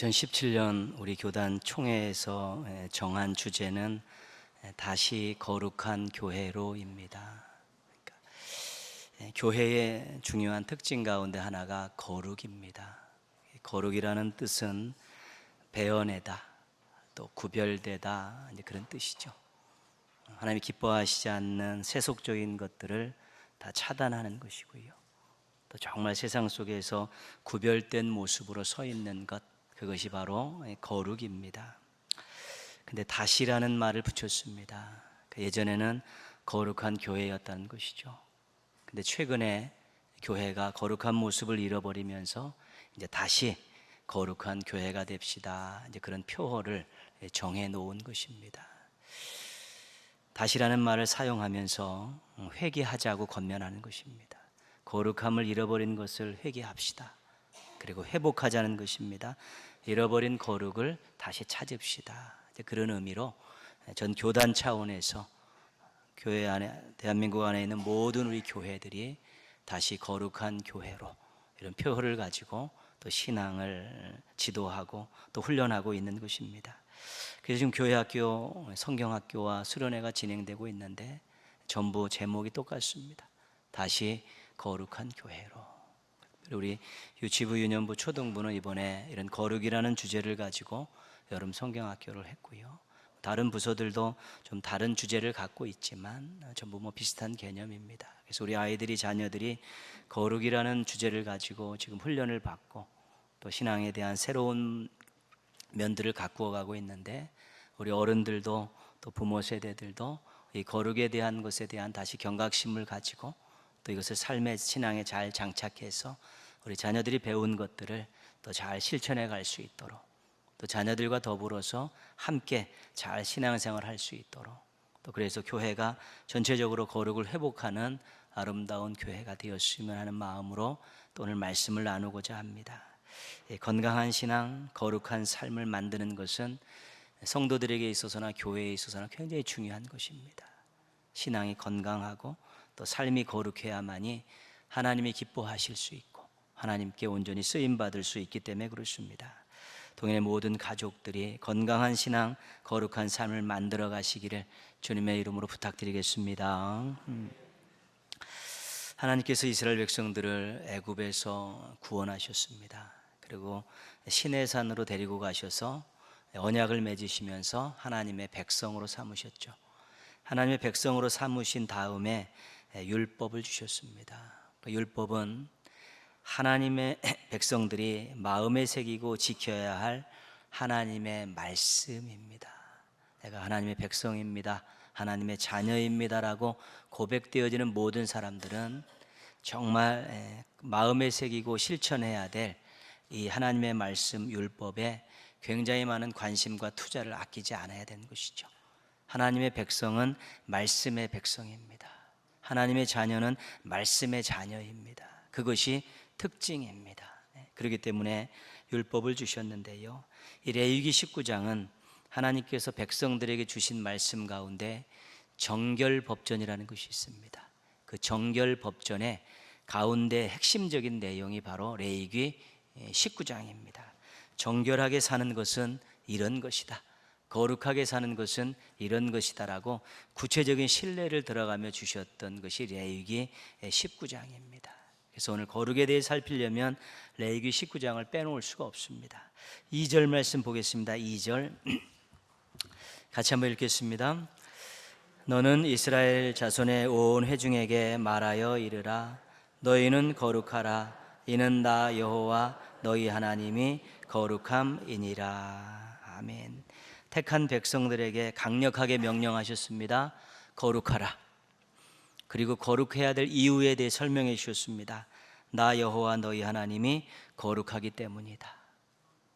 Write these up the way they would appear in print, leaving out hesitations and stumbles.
2017년 우리 교단 총회에서 정한 주제는 다시 거룩한 교회로입니다. 그러니까 교회의 중요한 특징 가운데 하나가 거룩입니다. 거룩이라는 뜻은 배어내다, 또 구별되다, 이제 그런 뜻이죠. 하나님이 기뻐하시지 않는 세속적인 것들을 다 차단하는 것이고요. 또 정말 세상 속에서 구별된 모습으로 서 있는 것, 그것이 바로 거룩입니다. 근데 다시라는 말을 붙였습니다. 예전에는 거룩한 교회였다는 것이죠. 근데 최근에 교회가 거룩한 모습을 잃어버리면서 이제 다시 거룩한 교회가 됩시다, 이제 그런 표어를 정해 놓은 것입니다. 다시라는 말을 사용하면서 회개하자고 권면하는 것입니다. 거룩함을 잃어버린 것을 회개합시다. 그리고 회복하자는 것입니다. 잃어버린 거룩을 다시 찾읍시다. 그런 의미로 전 교단 차원에서 교회 안에, 대한민국 안에 있는 모든 우리 교회들이 다시 거룩한 교회로, 이런 표현을 가지고 또 신앙을 지도하고 또 훈련하고 있는 것입니다. 그래서 지금 교회학교, 성경학교와 수련회가 진행되고 있는데 전부 제목이 똑같습니다. 다시 거룩한 교회로. 우리 유치부, 유년부, 초등부는 이번에 이런 거룩이라는 주제를 가지고 여름 성경학교를 했고요. 다른 부서들도 좀 다른 주제를 갖고 있지만 전부 비슷한 개념입니다. 그래서 우리 아이들이, 자녀들이 거룩이라는 주제를 가지고 지금 훈련을 받고 또 신앙에 대한 새로운 면들을 가꾸어 가고 있는데, 우리 어른들도 또 부모 세대들도 이 거룩에 대한 것에 대한 다시 경각심을 가지고 또 이것을 삶의 신앙에 잘 장착해서 우리 자녀들이 배운 것들을 또 잘 실천해 갈 수 있도록, 또 자녀들과 더불어서 함께 잘 신앙생활 할 수 있도록, 또 그래서 교회가 전체적으로 거룩을 회복하는 아름다운 교회가 되었으면 하는 마음으로 또 오늘 말씀을 나누고자 합니다. 건강한 신앙, 거룩한 삶을 만드는 것은 성도들에게 있어서나 교회에 있어서나 굉장히 중요한 것입니다. 신앙이 건강하고 또 삶이 거룩해야만이 하나님이 기뻐하실 수 있고 하나님께 온전히 쓰임받을 수 있기 때문에 그렇습니다. 동행의 모든 가족들이 건강한 신앙, 거룩한 삶을 만들어 가시기를 주님의 이름으로 부탁드리겠습니다. 하나님께서 이스라엘 백성들을 애굽에서 구원하셨습니다. 그리고 시내산으로 데리고 가셔서 언약을 맺으시면서 하나님의 백성으로 삼으셨죠. 하나님의 백성으로 삼으신 다음에 율법을 주셨습니다. 율법은 하나님의 백성들이 마음에 새기고 지켜야 할 하나님의 말씀입니다. 내가 하나님의 백성입니다, 하나님의 자녀입니다라고 고백되어지는 모든 사람들은 정말 마음에 새기고 실천해야 될 이 하나님의 말씀, 율법에 굉장히 많은 관심과 투자를 아끼지 않아야 되는 것이죠. 하나님의 백성은 말씀의 백성입니다. 하나님의 자녀는 말씀의 자녀입니다. 그것이 특징입니다. 그렇기 때문에 율법을 주셨는데요, 이 레위기 19장은 하나님께서 백성들에게 주신 말씀 가운데 정결법전이라는 것이 있습니다. 그 정결법전의 가운데 핵심적인 내용이 바로 레위기 19장입니다. 정결하게 사는 것은 이런 것이다, 거룩하게 사는 것은 이런 것이다 라고 구체적인 신뢰를 들어가며 주셨던 것이 레위기 19장입니다. 그래서 오늘 거룩에 대해 살피려면 레위기 19장을 빼놓을 수가 없습니다. 2절 말씀 보겠습니다. 2절 같이 한번 읽겠습니다. 너는 이스라엘 자손의 온 회중에게 말하여 이르라. 너희는 거룩하라. 이는 나 여호와 너희 하나님이 거룩함이니라. 아멘. 택한 백성들에게 강력하게 명령하셨습니다. 거룩하라. 그리고 거룩해야 될 이유에 대해 설명해 주셨습니다. 나 여호와 너희 하나님이 거룩하기 때문이다.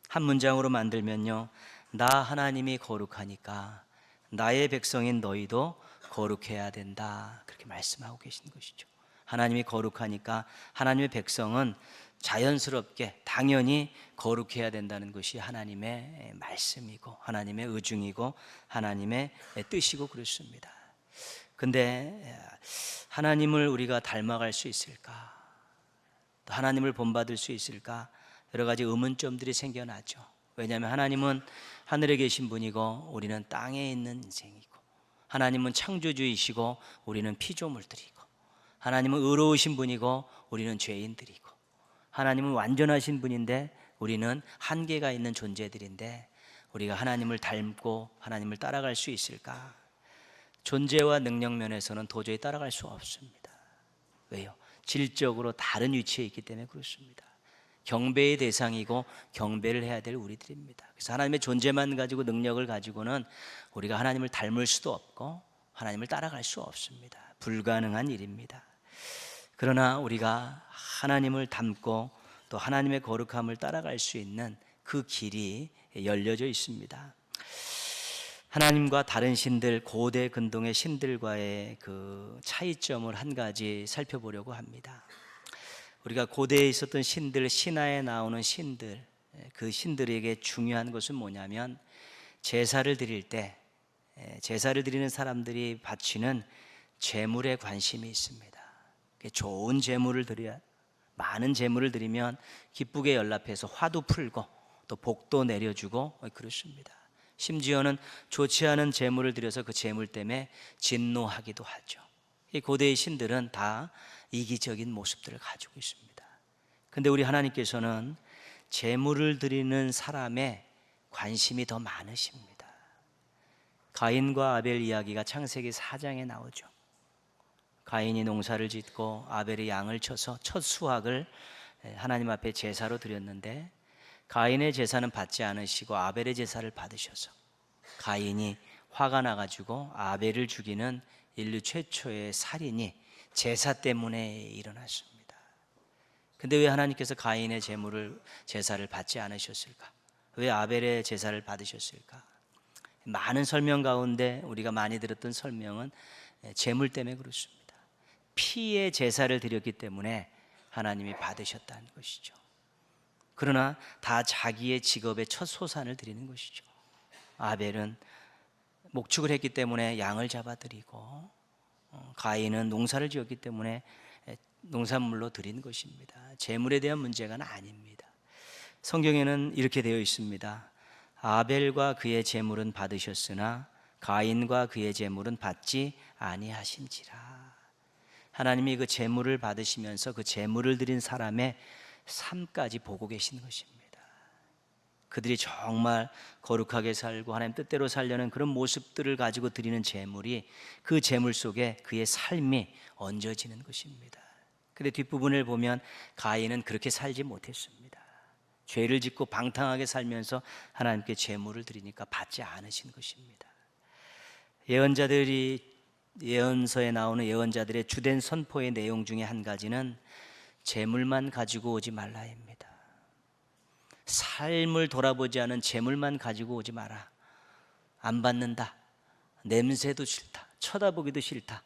한 문장으로 만들면요, 나 하나님이 거룩하니까 나의 백성인 너희도 거룩해야 된다, 그렇게 말씀하고 계신 것이죠. 하나님이 거룩하니까 하나님의 백성은 자연스럽게 당연히 거룩해야 된다는 것이 하나님의 말씀이고 하나님의 의중이고 하나님의 뜻이고 그렇습니다. 근데 하나님을 우리가 닮아갈 수 있을까? 또 하나님을 본받을 수 있을까? 여러 가지 의문점들이 생겨나죠. 왜냐하면 하나님은 하늘에 계신 분이고 우리는 땅에 있는 인생이고, 하나님은 창조주이시고 우리는 피조물들이고, 하나님은 의로우신 분이고 우리는 죄인들이고, 하나님은 완전하신 분인데 우리는 한계가 있는 존재들인데, 우리가 하나님을 닮고 하나님을 따라갈 수 있을까? 존재와 능력 면에서는 도저히 따라갈 수 없습니다. 왜요? 질적으로 다른 위치에 있기 때문에 그렇습니다. 경배의 대상이고 경배를 해야 될 우리들입니다. 그래서 하나님의 존재만 가지고 능력을 가지고는 우리가 하나님을 닮을 수도 없고 하나님을 따라갈 수 없습니다. 불가능한 일입니다. 그러나 우리가 하나님을 닮고 또 하나님의 거룩함을 따라갈 수 있는 그 길이 열려져 있습니다. 하나님과 다른 신들, 고대 근동의 신들과의 그 차이점을 한 가지 살펴보려고 합니다. 우리가 고대에 있었던 신들, 신화에 나오는 신들, 그 신들에게 중요한 것은 뭐냐면, 제사를 드릴 때 제사를 드리는 사람들이 바치는 제물에 관심이 있습니다. 좋은 제물을 드려야, 많은 제물을 드리면 기쁘게 연락해서 화도 풀고 또 복도 내려주고 그렇습니다. 심지어는 좋지 않은 제물을 드려서 그 제물 때문에 진노하기도 하죠. 이 고대의 신들은 다 이기적인 모습들을 가지고 있습니다. 그런데 우리 하나님께서는 제물을 드리는 사람의 관심이 더 많으십니다. 가인과 아벨 이야기가 창세기 4장에 나오죠. 가인이 농사를 짓고 아벨이 양을 쳐서 첫 수확을 하나님 앞에 제사로 드렸는데, 가인의 제사는 받지 않으시고 아벨의 제사를 받으셔서 가인이 화가 나가지고 아벨을 죽이는 인류 최초의 살인이 제사 때문에 일어났습니다. 근데 왜 하나님께서 가인의 제사를 받지 않으셨을까? 왜 아벨의 제사를 받으셨을까? 많은 설명 가운데 우리가 많이 들었던 설명은 제물 때문에 그렇습니다. 피의 제사를 드렸기 때문에 하나님이 받으셨다는 것이죠. 그러나 다 자기의 직업의 첫 소산을 드리는 것이죠. 아벨은 목축을 했기 때문에 양을 잡아드리고, 가인은 농사를 지었기 때문에 농산물로 드린 것입니다. 제물에 대한 문제가 아닙니다. 성경에는 이렇게 되어 있습니다. 아벨과 그의 제물은 받으셨으나 가인과 그의 제물은 받지 아니하신지라. 하나님이 그 제물을 받으시면서 그 제물을 드린 사람의 삶까지 보고 계신 것입니다. 그들이 정말 거룩하게 살고 하나님 뜻대로 살려는 그런 모습들을 가지고 드리는 제물이, 그 제물 속에 그의 삶이 얹어지는 것입니다. 그런데 뒷부분을 보면 가인은 그렇게 살지 못했습니다. 죄를 짓고 방탕하게 살면서 하나님께 제물을 드리니까 받지 않으신 것입니다. 예언서에 나오는 예언자들의 주된 선포의 내용 중에 한 가지는 재물만 가지고 오지 말라입니다. 삶을 돌아보지 않은 재물만 가지고 오지 마라. 안 받는다. 냄새도 싫다. 쳐다보기도 싫다.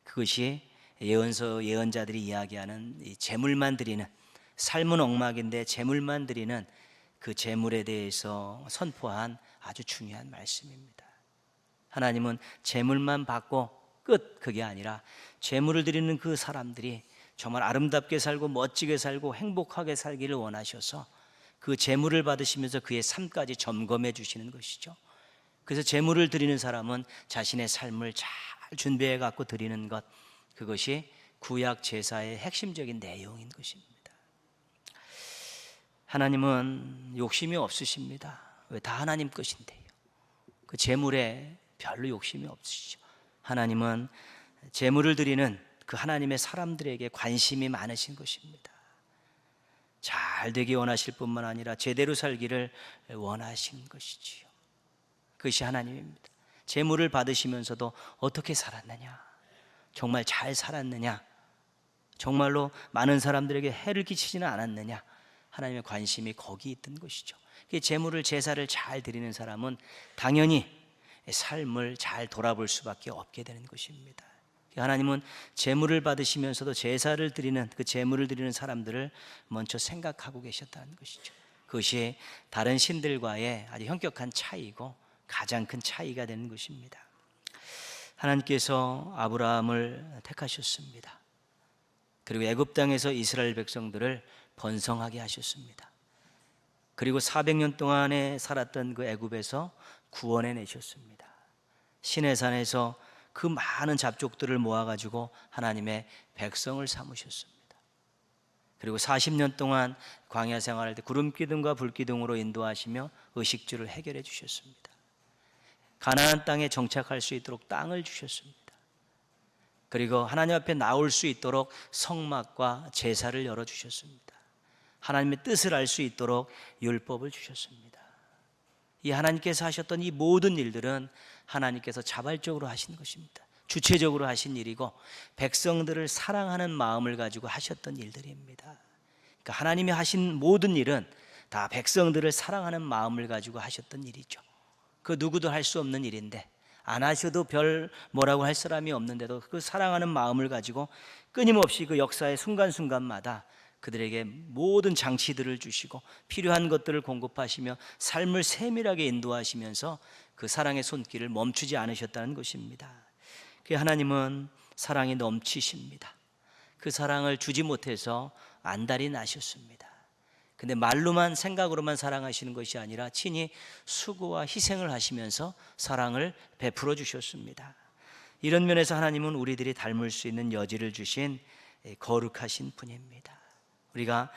그것이 예언자들이 이야기하는 이 재물만 드리는, 삶은 엉망인데 재물만 드리는 그 재물에 대해서 선포한 아주 중요한 말씀입니다. 하나님은 재물만 받고 끝, 그게 아니라 재물을 드리는 그 사람들이 정말 아름답게 살고 멋지게 살고 행복하게 살기를 원하셔서 그 제물을 받으시면서 그의 삶까지 점검해 주시는 것이죠. 그래서 제물을 드리는 사람은 자신의 삶을 잘 준비해 갖고 드리는 것, 그것이 구약 제사의 핵심적인 내용인 것입니다. 하나님은 욕심이 없으십니다. 왜? 다 하나님 것인데요. 그 제물에 별로 욕심이 없으시죠. 하나님은 제물을 드리는 그 하나님의 사람들에게 관심이 많으신 것입니다. 잘 되기 원하실 뿐만 아니라 제대로 살기를 원하신 것이지요. 그것이 하나님입니다. 제물을 받으시면서도 어떻게 살았느냐, 정말 잘 살았느냐, 정말로 많은 사람들에게 해를 끼치지는 않았느냐, 하나님의 관심이 거기 있던 것이죠. 제물을, 제사를 잘 드리는 사람은 당연히 삶을 잘 돌아볼 수밖에 없게 되는 것입니다. 하나님은 제물을 받으시면서도 제사를 드리는, 그 제물을 드리는 사람들을 먼저 생각하고 계셨다는 것이죠. 그것이 다른 신들과의 아주 현격한 차이고 가장 큰 차이가 되는 것입니다. 하나님께서 아브라함을 택하셨습니다. 그리고 애굽 땅에서 이스라엘 백성들을 번성하게 하셨습니다. 그리고 400년 동안에 살았던 그 애굽에서 구원해 내셨습니다. 시내산에서 그 많은 잡족들을 모아가지고 하나님의 백성을 삼으셨습니다. 그리고 40년 동안 광야 생활할 때 구름기둥과 불기둥으로 인도하시며 의식주를 해결해 주셨습니다. 가나안 땅에 정착할 수 있도록 땅을 주셨습니다. 그리고 하나님 앞에 나올 수 있도록 성막과 제사를 열어주셨습니다. 하나님의 뜻을 알 수 있도록 율법을 주셨습니다. 이 하나님께서 하셨던 이 모든 일들은 하나님께서 자발적으로 하신 것입니다. 주체적으로 하신 일이고 백성들을 사랑하는 마음을 가지고 하셨던 일들입니다. 그러니까 하나님이 하신 모든 일은 다 백성들을 사랑하는 마음을 가지고 하셨던 일이죠. 그 누구도 할 수 없는 일인데 안 하셔도 별 뭐라고 할 사람이 없는데도 그 사랑하는 마음을 가지고 끊임없이 그 역사의 순간순간마다 그들에게 모든 장치들을 주시고 필요한 것들을 공급하시며 삶을 세밀하게 인도하시면서 그 사랑의 손길을 멈추지 않으셨다는 것입니다. 그 하나님은 사랑이 넘치십니다. 그 사랑을 주지 못해서 안달이 나셨습니다. 근데 말로만 생각으로만 사랑하시는 것이 아니라 친히 수고와 희생을 하시면서 사랑을 베풀어 주셨습니다. 이런 면에서 하나님은 우리들이 닮을 수 있는 여지를 주신 거룩하신 분입니다. 우리가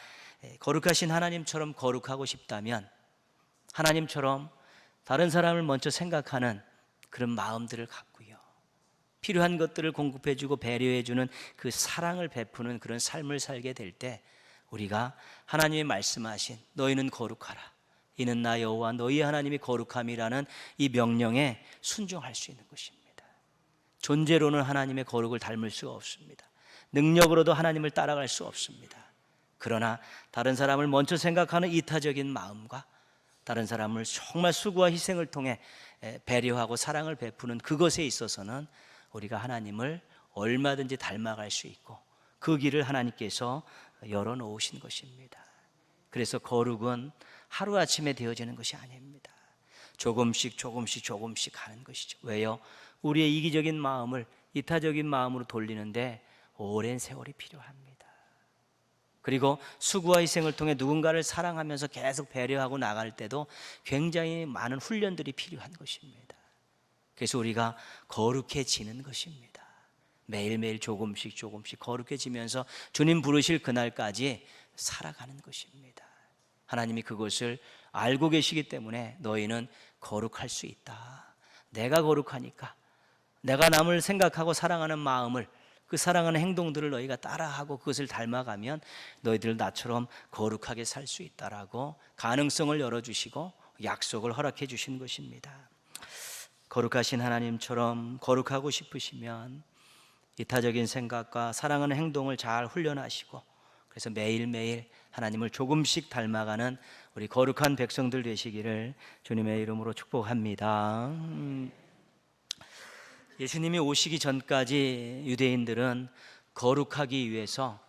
거룩하신 하나님처럼 거룩하고 싶다면 하나님처럼 다른 사람을 먼저 생각하는 그런 마음들을 갖고요, 필요한 것들을 공급해주고 배려해주는 그 사랑을 베푸는 그런 삶을 살게 될 때 우리가 하나님이 말씀하신 너희는 거룩하라, 이는 나 여호와 너희 하나님이 거룩함이라는 이 명령에 순종할 수 있는 것입니다. 존재로는 하나님의 거룩을 닮을 수가 없습니다. 능력으로도 하나님을 따라갈 수 없습니다. 그러나 다른 사람을 먼저 생각하는 이타적인 마음과 다른 사람을 정말 수고와 희생을 통해 배려하고 사랑을 베푸는 그것에 있어서는 우리가 하나님을 얼마든지 닮아갈 수 있고 그 길을 하나님께서 열어놓으신 것입니다. 그래서 거룩은 하루아침에 되어지는 것이 아닙니다. 조금씩 하는 것이죠. 왜요? 우리의 이기적인 마음을 이타적인 마음으로 돌리는데 오랜 세월이 필요합니다. 그리고 수고와 희생을 통해 누군가를 사랑하면서 계속 배려하고 나갈 때도 굉장히 많은 훈련들이 필요한 것입니다. 그래서 우리가 거룩해지는 것입니다. 매일매일 조금씩 거룩해지면서 주님 부르실 그날까지 살아가는 것입니다. 하나님이 그것을 알고 계시기 때문에 너희는 거룩할 수 있다. 내가 거룩하니까 내가 남을 생각하고 사랑하는 마음을, 그 사랑하는 행동들을 너희가 따라하고 그것을 닮아가면 너희들 나처럼 거룩하게 살 수 있다라고 가능성을 열어주시고 약속을 허락해 주신 것입니다. 거룩하신 하나님처럼 거룩하고 싶으시면 이타적인 생각과 사랑하는 행동을 잘 훈련하시고 그래서 매일매일 하나님을 조금씩 닮아가는 우리 거룩한 백성들 되시기를 주님의 이름으로 축복합니다. 예수님이 오시기 전까지 유대인들은 거룩하기 위해서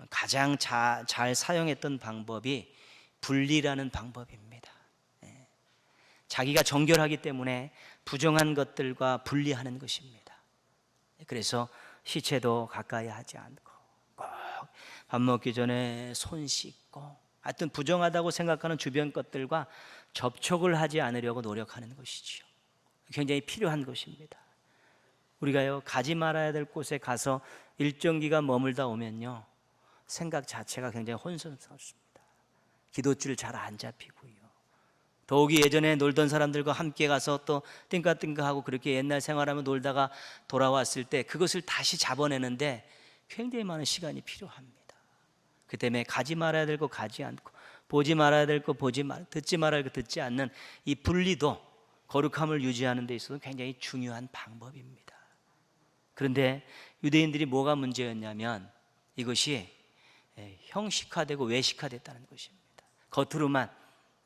가장 잘 사용했던 방법이 분리라는 방법입니다. 자기가 정결하기 때문에 부정한 것들과 분리하는 것입니다. 그래서 시체도 가까이 하지 않고 꼭 밥 먹기 전에 손 씻고 하여튼 부정하다고 생각하는 주변 것들과 접촉을 하지 않으려고 노력하는 것이지요. 굉장히 필요한 것입니다. 우리가요, 가지 말아야 될 곳에 가서 일정 기간 머물다 오면요, 생각 자체가 굉장히 혼선스럽습니다. 기도줄 잘 안 잡히고요. 더욱이 예전에 놀던 사람들과 함께 가서 또 띵까띵까하고 그렇게 옛날 생활하며 놀다가 돌아왔을 때 그것을 다시 잡아내는데 굉장히 많은 시간이 필요합니다. 그 때문에 가지 말아야 될 거 가지 않고 보지 말아야 될 거 듣지 말아야 될 거 듣지 않는 이 분리도 거룩함을 유지하는 데 있어서 굉장히 중요한 방법입니다. 그런데 유대인들이 뭐가 문제였냐면 이것이 형식화되고 외식화됐다는 것입니다. 겉으로만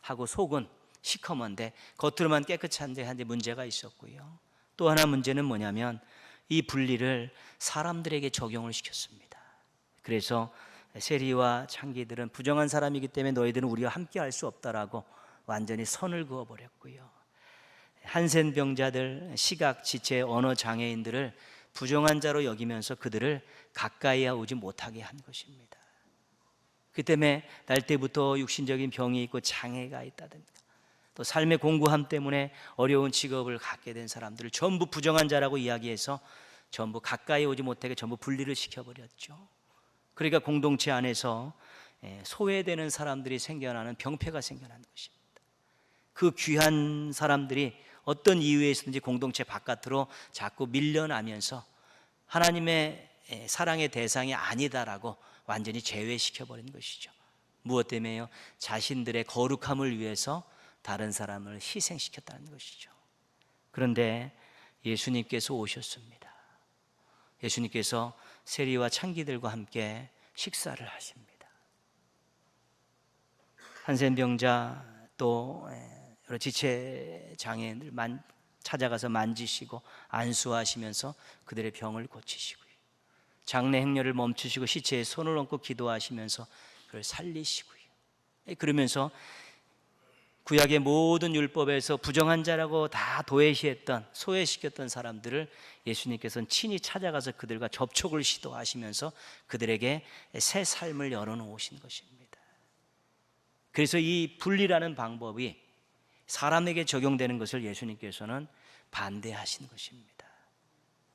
하고 속은 시커먼데 겉으로만 깨끗한데 한데 문제가 있었고요. 또 하나 문제는 뭐냐면 이 분리를 사람들에게 적용을 시켰습니다. 그래서 세리와 창기들은 부정한 사람이기 때문에 너희들은 우리와 함께 할 수 없다라고 완전히 선을 그어버렸고요. 한센병자들, 시각, 지체, 언어 장애인들을 부정한 자로 여기면서 그들을 가까이 오지 못하게 한 것입니다. 그 때문에 날 때부터 육신적인 병이 있고 장애가 있다든가, 또 삶의 공고함 때문에 어려운 직업을 갖게 된 사람들을 전부 부정한 자라고 이야기해서 전부 가까이 오지 못하게 전부 분리를 시켜버렸죠. 그러니까 공동체 안에서 소외되는 사람들이 생겨나는 병폐가 생겨나는 것입니다. 그 귀한 사람들이 어떤 이유에 있든지 공동체 바깥으로 자꾸 밀려나면서 하나님의 사랑의 대상이 아니다라고 완전히 제외시켜버린 것이죠. 무엇 때문에요? 자신들의 거룩함을 위해서 다른 사람을 희생시켰다는 것이죠. 그런데 예수님께서 오셨습니다. 예수님께서 세리와 창기들과 함께 식사를 하십니다. 한센병자 또 여러 지체 장애인들 찾아가서 만지시고 안수하시면서 그들의 병을 고치시고요, 장례 행렬을 멈추시고 시체에 손을 얹고 기도하시면서 그를 살리시고요, 그러면서 구약의 모든 율법에서 부정한 자라고 다 도외시했던, 소외시켰던 사람들을 예수님께서는 친히 찾아가서 그들과 접촉을 시도하시면서 그들에게 새 삶을 열어놓으신 것입니다. 그래서 이 분리라는 방법이 사람에게 적용되는 것을 예수님께서는 반대하신 것입니다.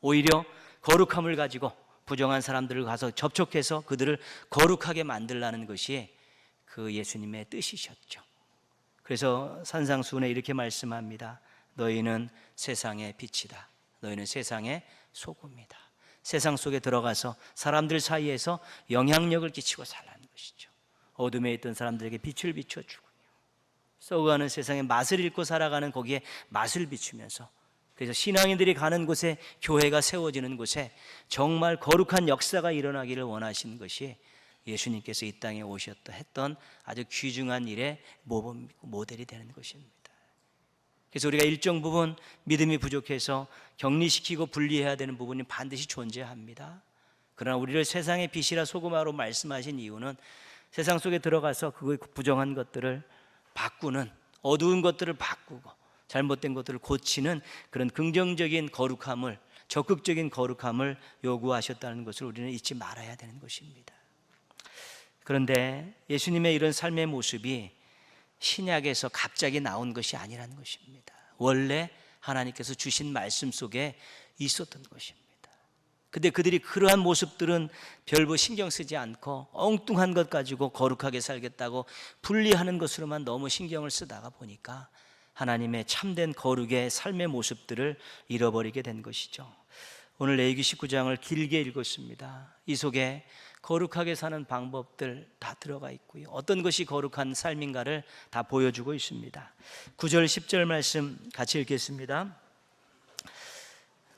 오히려 거룩함을 가지고 부정한 사람들을 가서 접촉해서 그들을 거룩하게 만들라는 것이 그 예수님의 뜻이셨죠. 그래서 산상수훈에 이렇게 말씀합니다. 너희는 세상의 빛이다. 너희는 세상의 소금이다. 세상 속에 들어가서 사람들 사이에서 영향력을 끼치고 살라는 것이죠. 어둠에 있던 사람들에게 빛을 비춰주고요, 썩어가는 세상에 맛을 잃고 살아가는 거기에 맛을 비추면서, 그래서 신앙인들이 가는 곳에, 교회가 세워지는 곳에 정말 거룩한 역사가 일어나기를 원하신 것이 예수님께서 이 땅에 오셨다 했던 아주 귀중한 일의 모델이 되는 것입니다. 그래서 우리가 일정 부분 믿음이 부족해서 격리시키고 분리해야 되는 부분이 반드시 존재합니다. 그러나 우리를 세상의 빛이라 소금아로 말씀하신 이유는 세상 속에 들어가서 그 부정한 것들을 바꾸는, 어두운 것들을 바꾸고 잘못된 것들을 고치는 그런 긍정적인 거룩함을, 적극적인 거룩함을 요구하셨다는 것을 우리는 잊지 말아야 되는 것입니다. 그런데 예수님의 이런 삶의 모습이 신약에서 갑자기 나온 것이 아니라는 것입니다. 원래 하나님께서 주신 말씀 속에 있었던 것입니다. 근데 그들이 그러한 모습들은 별로 신경 쓰지 않고 엉뚱한 것 가지고 거룩하게 살겠다고 분리하는 것으로만 너무 신경을 쓰다가 보니까 하나님의 참된 거룩의 삶의 모습들을 잃어버리게 된 것이죠. 오늘 레위기 19장을 길게 읽었습니다. 이 속에 거룩하게 사는 방법들 다 들어가 있고요, 어떤 것이 거룩한 삶인가를 다 보여주고 있습니다. 9절 10절 말씀 같이 읽겠습니다.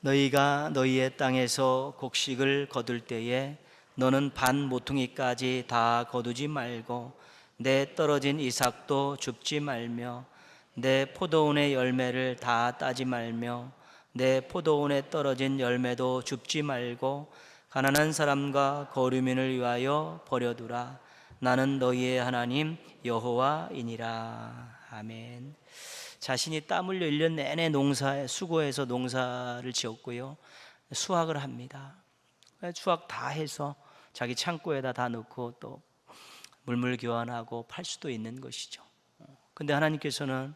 너희가 너희의 땅에서 곡식을 거둘 때에 너는 반 모퉁이까지 다 거두지 말고 내 떨어진 이삭도 줍지 말며 내 포도원의 열매를 다 따지 말며 내 포도원에 떨어진 열매도 줍지 말고 가난한 사람과 거류민을 위하여 버려두라. 나는 너희의 하나님 여호와이니라. 아멘. 자신이 땀 흘려 1년 내내 농사에 수고해서 농사를 지었고요, 수확을 합니다. 수확 다 해서 자기 창고에다 다 넣고 또 물물 교환하고 팔 수도 있는 것이죠. 근데 하나님께서는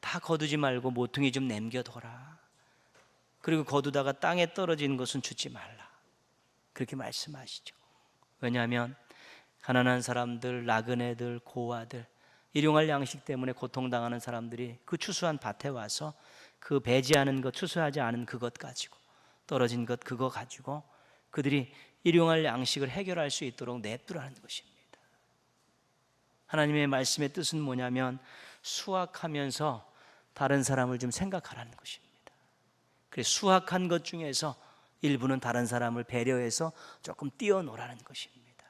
다 거두지 말고 모퉁이 좀 남겨둬라. 그리고 거두다가 땅에 떨어지는 것은 주지 말라. 그렇게 말씀하시죠. 왜냐하면 가난한 사람들, 나그네들, 고아들, 일용할 양식 때문에 고통당하는 사람들이 그 추수한 밭에 와서 그 배지하는 것, 추수하지 않은 그것 가지고, 떨어진 것 그거 가지고 그들이 일용할 양식을 해결할 수 있도록 냅두라는 것입니다. 하나님의 말씀의 뜻은 뭐냐면 수확하면서 다른 사람을 좀 생각하라는 것입니다. 그래서 수확한 것 중에서 일부는 다른 사람을 배려해서 조금 띄워놓으라는 것입니다.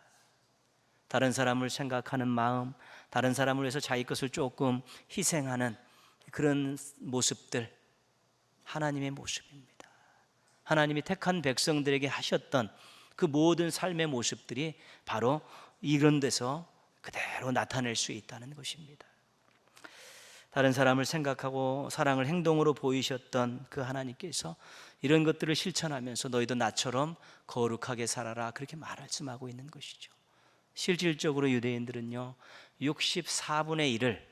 다른 사람을 생각하는 마음, 다른 사람을 위해서 자기 것을 조금 희생하는 그런 모습들, 하나님의 모습입니다. 하나님이 택한 백성들에게 하셨던 그 모든 삶의 모습들이 바로 이런 데서 그대로 나타낼 수 있다는 것입니다. 다른 사람을 생각하고 사랑을 행동으로 보이셨던 그 하나님께서 이런 것들을 실천하면서 너희도 나처럼 거룩하게 살아라, 그렇게 말씀하고 있는 것이죠. 실질적으로 유대인들은요 64분의 1을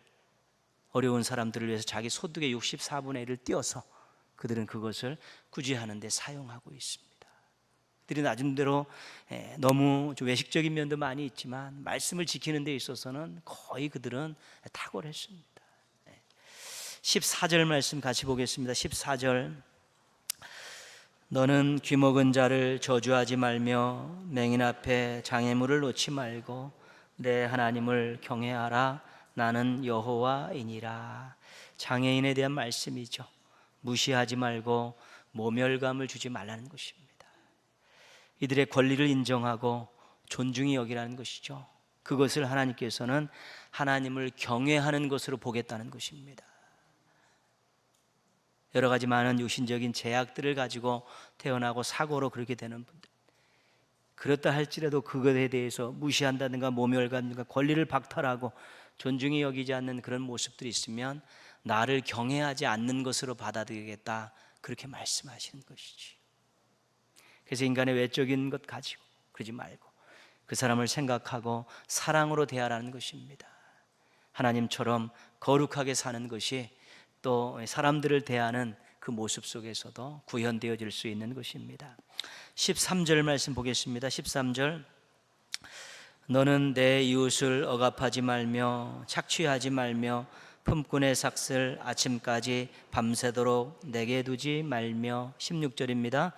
어려운 사람들을 위해서 자기 소득의 64분의 1을 띄어서 그들은 그것을 구제하는 데 사용하고 있습니다. 그들이 나름대로 너무 좀 외식적인 면도 많이 있지만 말씀을 지키는 데 있어서는 거의 그들은 탁월했습니다. 14절 말씀 같이 보겠습니다. 14절, 너는 귀먹은 자를 저주하지 말며 맹인 앞에 장애물을 놓지 말고 내 하나님을 경외하라. 나는 여호와이니라. 장애인에 대한 말씀이죠. 무시하지 말고 모멸감을 주지 말라는 것입니다. 이들의 권리를 인정하고 존중히 여기라는 것이죠. 그것을 하나님께서는 하나님을 경외하는 것으로 보겠다는 것입니다. 여러 가지 많은 육신적인 제약들을 가지고 태어나고 사고로 그렇게 되는 분들, 그렇다 할지라도 그것에 대해서 무시한다든가 모멸감과 권리를 박탈하고 존중히 여기지 않는 그런 모습들이 있으면 나를 경외하지 않는 것으로 받아들이겠다, 그렇게 말씀하시는 것이지. 그래서 인간의 외적인 것 가지고 그러지 말고 그 사람을 생각하고 사랑으로 대하라는 것입니다. 하나님처럼 거룩하게 사는 것이 또 사람들을 대하는 그 모습 속에서도 구현되어질 수 있는 것입니다. 13절 말씀 보겠습니다. 13절, 너는 내 이웃을 억압하지 말며 착취하지 말며 품꾼의 삭슬 아침까지 밤새도록 내게 두지 말며. 16절입니다.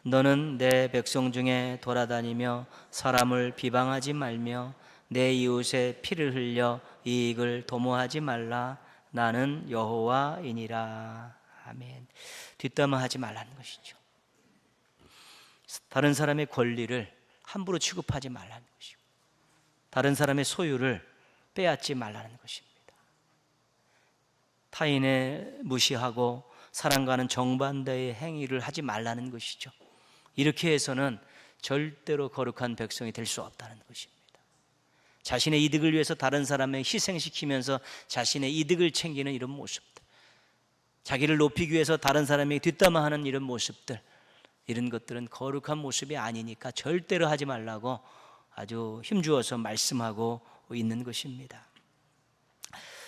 너는 내 백성 중에 돌아다니며 사람을 비방하지 말며 내 이웃의 피를 흘려 이익을 도모하지 말라. 나는 여호와이니라. 아멘. 뒷담화하지 말라는 것이죠. 다른 사람의 권리를 함부로 취급하지 말라는 것이고 다른 사람의 소유를 빼앗지 말라는 것입니다. 타인의 무시하고 사랑과는 정반대의 행위를 하지 말라는 것이죠. 이렇게 해서는 절대로 거룩한 백성이 될 수 없다는 것입니다. 자신의 이득을 위해서 다른 사람을 희생시키면서 자신의 이득을 챙기는 이런 모습들, 자기를 높이기 위해서 다른 사람에게 뒷담화하는 이런 모습들, 이런 것들은 거룩한 모습이 아니니까 절대로 하지 말라고 아주 힘주어서 말씀하고 있는 것입니다.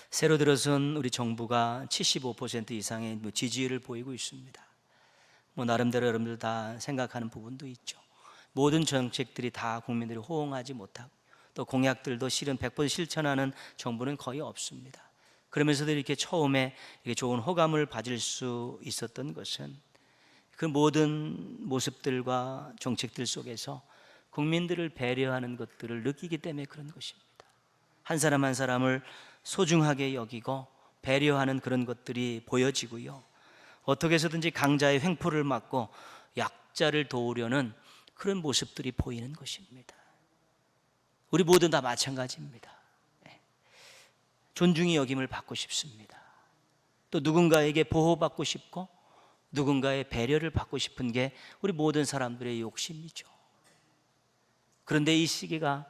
새로 들어선 우리 정부가 75% 이상의 지지율을 보이고 있습니다. 나름대로 여러분들 다 생각하는 부분도 있죠. 모든 정책들이 다 국민들이 호응하지 못하고 또 공약들도 실은 100% 실천하는 정부는 거의 없습니다. 그러면서도 이렇게 처음에 이렇게 좋은 호감을 받을 수 있었던 것은 그 모든 모습들과 정책들 속에서 국민들을 배려하는 것들을 느끼기 때문에 그런 것입니다. 한 사람 한 사람을 소중하게 여기고 배려하는 그런 것들이 보여지고요. 어떻게 해서든지 강자의 횡포를 막고 약자를 도우려는 그런 모습들이 보이는 것입니다. 우리 모두 다 마찬가지입니다. 존중이 여김을 받고 싶습니다. 또 누군가에게 보호받고 싶고 누군가의 배려를 받고 싶은 게 우리 모든 사람들의 욕심이죠. 그런데 이 시대가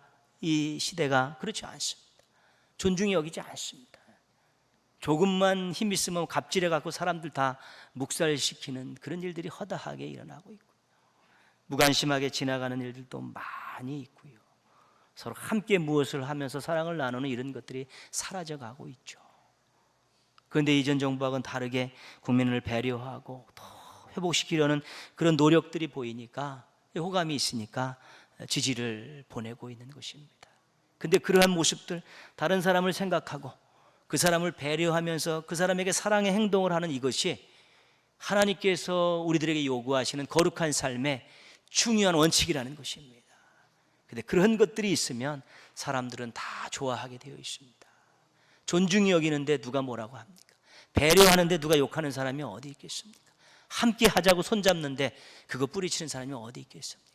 그렇지 않습니다. 존중이 여기지 않습니다. 조금만 힘 있으면 갑질해 갖고 사람들 다 묵살시키는 그런 일들이 허다하게 일어나고 있고요. 무관심하게 지나가는 일들도 많이 있고요. 서로 함께 무엇을 하면서 사랑을 나누는 이런 것들이 사라져가고 있죠. 그런데 이전 정부하고는 다르게 국민을 배려하고 더 회복시키려는 그런 노력들이 보이니까 호감이 있으니까 지지를 보내고 있는 것입니다. 그런데 그러한 모습들, 다른 사람을 생각하고 그 사람을 배려하면서 그 사람에게 사랑의 행동을 하는 이것이 하나님께서 우리들에게 요구하시는 거룩한 삶의 중요한 원칙이라는 것입니다. 그런데 그런 것들이 있으면 사람들은 다 좋아하게 되어 있습니다. 존중이 여기는데 누가 뭐라고 합니까? 배려하는데 누가 욕하는 사람이 어디 있겠습니까? 함께 하자고 손잡는데 그거 뿌리치는 사람이 어디 있겠습니까?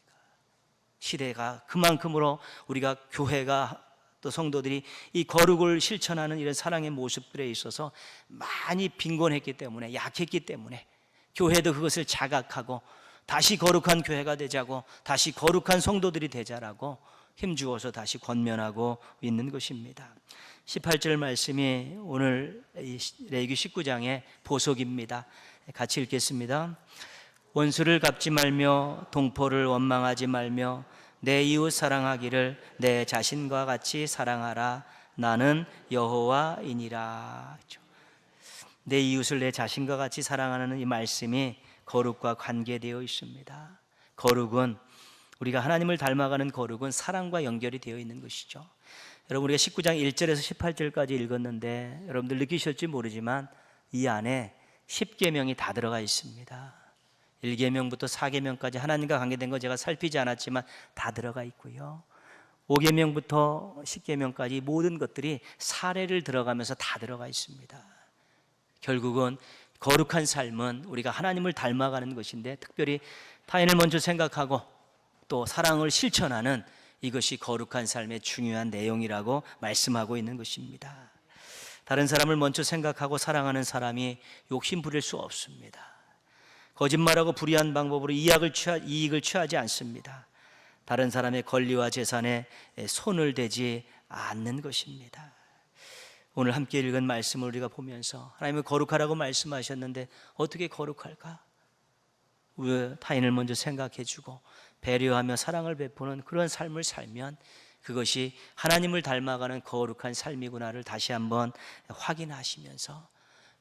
시대가 그만큼으로 우리가 교회가 또 성도들이 이 거룩을 실천하는 이런 사랑의 모습들에 있어서 많이 빈곤했기 때문에, 약했기 때문에 교회도 그것을 자각하고 다시 거룩한 교회가 되자고, 다시 거룩한 성도들이 되자라고 힘주어서 다시 권면하고 있는 것입니다. 18절 말씀이 오늘 레위기 19장의 보석입니다. 같이 읽겠습니다. 원수를 갚지 말며 동포를 원망하지 말며 내 이웃 사랑하기를 내 자신과 같이 사랑하라. 나는 여호와이니라. 내 이웃을 내 자신과 같이 사랑하는 이 말씀이 거룩과 관계되어 있습니다. 거룩은, 우리가 하나님을 닮아가는 거룩은 사랑과 연결이 되어 있는 것이죠. 여러분, 우리가 19장 1절에서 18절까지 읽었는데 여러분들 느끼셨지 모르지만 이 안에 10계명이 다 들어가 있습니다. 1계명부터 4계명까지 하나님과 관계된 거 제가 살피지 않았지만 다 들어가 있고요. 5계명부터 10계명까지 모든 것들이 사례를 들어가면서 다 들어가 있습니다. 결국은 거룩한 삶은 우리가 하나님을 닮아가는 것인데, 특별히 타인을 먼저 생각하고 또 사랑을 실천하는 이것이 거룩한 삶의 중요한 내용이라고 말씀하고 있는 것입니다. 다른 사람을 먼저 생각하고 사랑하는 사람이 욕심 부릴 수 없습니다. 거짓말하고 불의한 방법으로 이익을 취하지 않습니다. 다른 사람의 권리와 재산에 손을 대지 않는 것입니다. 오늘 함께 읽은 말씀을 우리가 보면서 하나님은 거룩하라고 말씀하셨는데 어떻게 거룩할까? 왜 타인을 먼저 생각해주고 배려하며 사랑을 베푸는 그런 삶을 살면 그것이 하나님을 닮아가는 거룩한 삶이구나를 다시 한번 확인하시면서,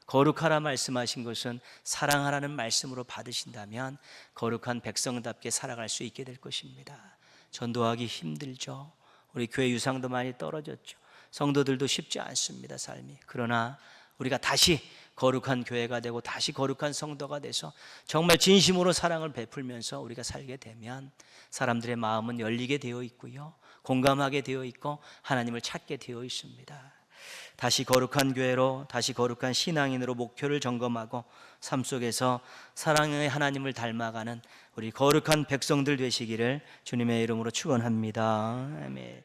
거룩하라 말씀하신 것은 사랑하라는 말씀으로 받으신다면 거룩한 백성답게 살아갈 수 있게 될 것입니다. 전도하기 힘들죠. 우리 교회 유상도 많이 떨어졌죠. 성도들도 쉽지 않습니다, 삶이. 그러나 우리가 다시 거룩한 교회가 되고 다시 거룩한 성도가 돼서 정말 진심으로 사랑을 베풀면서 우리가 살게 되면 사람들의 마음은 열리게 되어 있고요, 공감하게 되어 있고 하나님을 찾게 되어 있습니다. 다시 거룩한 교회로, 다시 거룩한 신앙인으로 목표를 점검하고 삶 속에서 사랑의 하나님을 닮아가는 우리 거룩한 백성들 되시기를 주님의 이름으로 축원합니다. 아멘.